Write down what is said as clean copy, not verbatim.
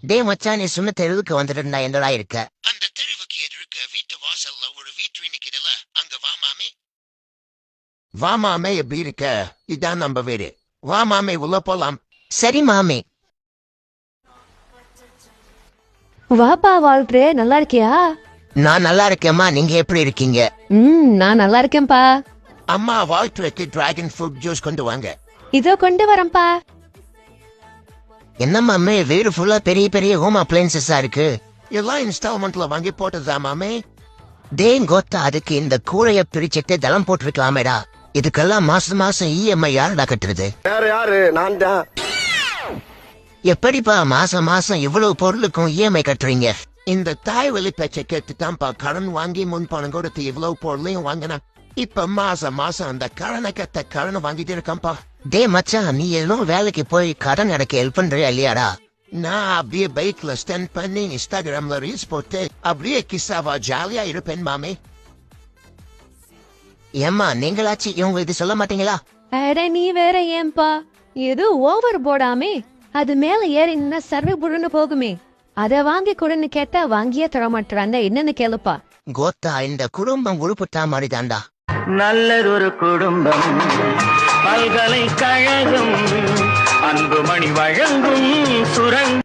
டே மச்சான், நீ சொன்ன தெருவுக்கு வந்துட்டு என்னடா இருக்க? அந்த தெருவுக்கு எதிர்க்க வீட்டு வாசல்ல ஒரு வீட்டு நிக்குதுல, அங்க வா மாமே. வா மாமே, எப்படி இருக்க? இதான் நம்ம வீடு. வா மாமே, உள்ள போலாம். சரி மாமே. வாப்பா வாழ்றே, நல்லா இருக்கியா? நான் நல்லா இருக்கேம்மா, நீங்க எப்படி இருக்கீங்க? நான் நல்லா இருக்கேன்பா. அம்மா வாழ்த்துக்கு டிராகன் ஃப்ரூட் ஜூஸ் கொண்டு வாங்க. இதோ கொண்டு வரேன்பா. என்ன மாமே, வீடு ஃபுல்லா பெரிய பெரிய ஹோம் அப்ளைன்சஸா இருக்கு. எல்லாம் இன்ஸ்டால்மெண்ட்ல வாங்கி போட்டதா மாமே? டேய் கோத்தா, அதுக்கு இந்த கூரைய பிரிச்சுட்டு தளம் போட்டுருக்கலாமேடா. இதுக்கெல்லாம் மாசம் மாசம் இஎம்ஐ யாருடா கட்டுறது? வேற யாரு? நான் தான். எப்படிப்பா மாசம் மாசம் இவ்வளவு பொருளுக்கும் இஎம்ஐ கட்டுறீங்க? இந்த தாய் வழி பேச்சை கேட்டுதான்ப்பா கடன் வாங்கி முன் பணம் கொடுத்து இவ்வளவு பொருளையும் வாங்கினா. இப்ப மாசம் மாசம் அந்த கடனை கட்ட கடனை வாங்கிட்டு இருக்கேன்ப்பா. டே மச்சான், நீ எல்லாம் வேலைக்கு போய் கடன் அடைக்க ஹெல்ப் பண்றியா இல்லையாடா? நான் அப்படியே பைக்ல ஸ்டெண்ட் பண்ணி இன்ஸ்டாகிராம்ல ரீல்ஸ் போட்டு அப்படியே கிஸ்ஸாவா ஜாலியா இருப்பேன் மாமே. ஏம்மா, நீங்களாச்சு இவங்க இது சொல்ல மாட்டீங்களா? அட நீ வேற ஏன்பா, இது ஓவர் போடாமே. அது மேல ஏறி நின்னா சர்வே புடுன்னு போகுமே. அத வாங்கி கொடுன்னு கேட்டா வாங்கியே தரமாட்டான். என்னன்னு கேளுப்பா. கோத்தா, இந்த குடும்பம் உருப்புட்டா மாதிரி தாண்டா. நல்லதொரு குடும்பம், பல்கலைக்கழகம், அன்புமணி வழங்கும் சுரங்க